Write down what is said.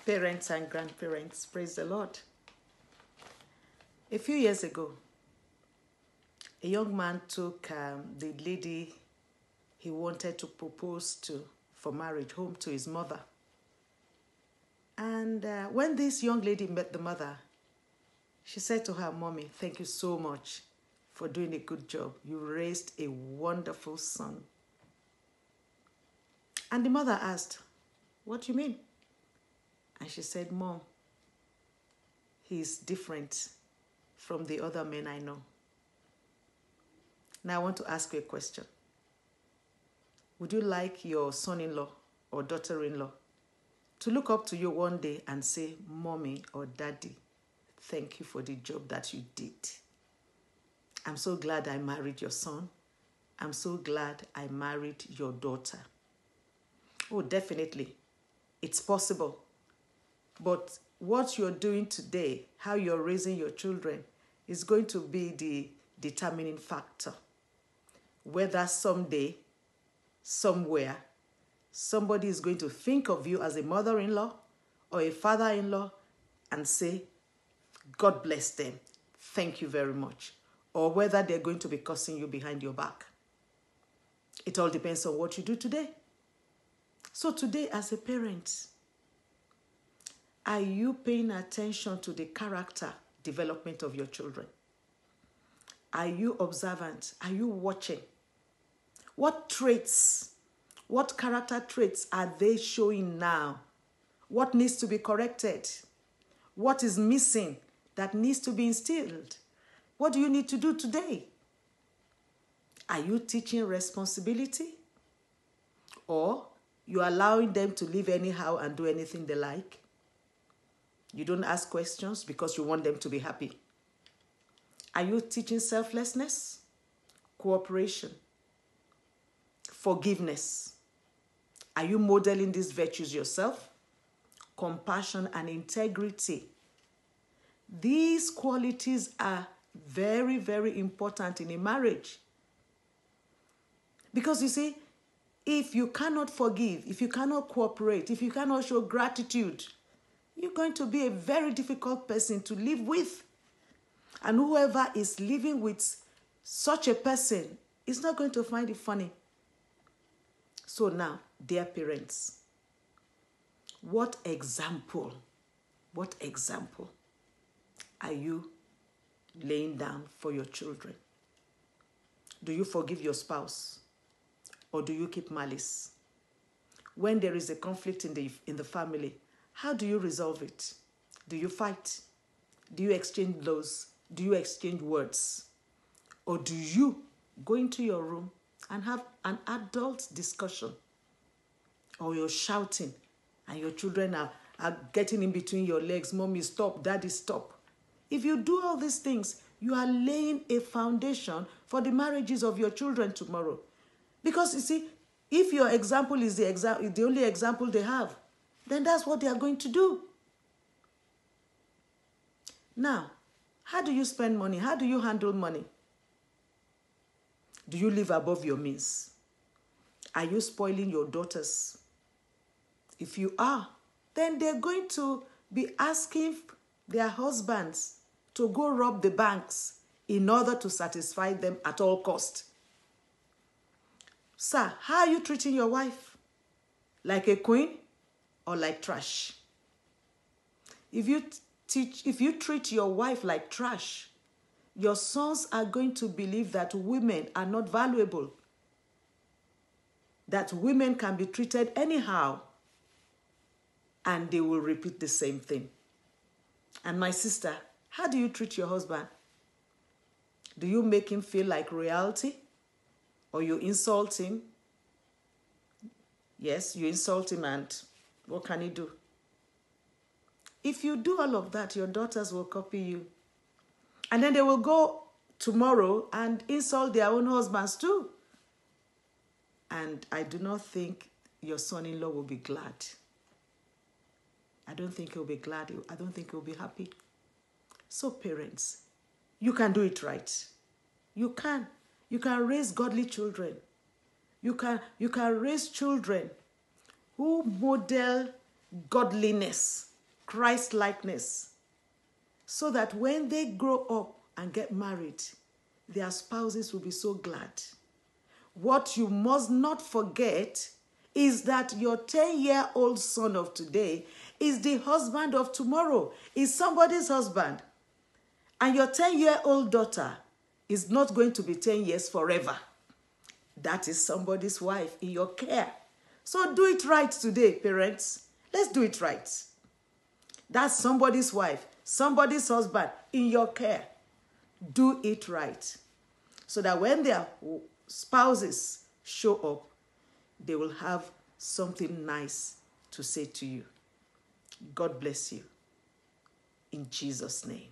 Parents and grandparents, praise the Lord. A few years ago, a young man took the lady he wanted to propose to for marriage home to his mother. And when this young lady met the mother, she said to her, "Mommy, thank you so much for doing a good job. You raised a wonderful son." And the mother asked, "What do you mean?" And she said, "Mom, he's different from the other men I know." Now I want to ask you a question. Would you like your son-in-law or daughter-in-law to look up to you one day and say, "Mommy or Daddy, thank you for the job that you did. I'm so glad I married your son. I'm so glad I married your daughter"? Oh, definitely. It's possible. But what you're doing today, how you're raising your children, is going to be the determining factor. Whether someday, somewhere, somebody is going to think of you as a mother-in-law or a father-in-law and say, "God bless them. Thank you very much." Or whether they're going to be cursing you behind your back. It all depends on what you do today. So today, as a parent, are you paying attention to the character development of your children? Are you observant? Are you watching? What traits, what character traits are they showing now? What needs to be corrected? What is missing that needs to be instilled? What do you need to do today? Are you teaching responsibility? Or you're allowing them to live anyhow and do anything they like? You don't ask questions because you want them to be happy. Are you teaching selflessness, cooperation, forgiveness? Are you modeling these virtues yourself? Compassion and integrity. These qualities are very, very important in a marriage. Because you see, if you cannot forgive, if you cannot cooperate, if you cannot show gratitude, you're going to be a very difficult person to live with. And whoever is living with such a person is not going to find it funny. So now, dear parents, what example are you laying down for your children? Do you forgive your spouse? Or do you keep malice? When there is a conflict in the family, how do you resolve it? Do you fight? Do you exchange blows? Do you exchange words? Or do you go into your room and have an adult discussion? Or you're shouting and your children are getting in between your legs. "Mommy, stop. Daddy, stop." If you do all these things, you are laying a foundation for the marriages of your children tomorrow. Because you see, if your example is the only example they have, then that's what they are going to do. Now, how do you spend money? How do you handle money? Do you live above your means? Are you spoiling your daughters? If you are, then they're going to be asking their husbands to go rob the banks in order to satisfy them at all cost. Sir, how are you treating your wife? Like a queen or like trash? If you treat your wife like trash, your sons are going to believe that women are not valuable, that women can be treated anyhow, and they will repeat the same thing. And my sister, how do you treat your husband? Do you make him feel like royalty? Or you insult him? Yes, you insult him, and what can he do? If you do all of that, your daughters will copy you. And then they will go tomorrow and insult their own husbands too. And I do not think your son-in-law will be glad. I don't think he'll be glad. I don't think he'll be happy. So parents, you can do it right. You can. You can raise godly children. You can raise children who model godliness Christ-likeness, so that when they grow up and get married, their spouses will be so glad. What you must not forget is that your 10-year-old son of today is the husband of tomorrow, is somebody's husband. And your 10-year-old daughter is not going to be 10 years forever. That is somebody's wife in your care. So do it right today, parents. Let's do it right. That's somebody's wife, somebody's husband in your care. Do it right. So that when their spouses show up, they will have something nice to say to you. God bless you. In Jesus' name.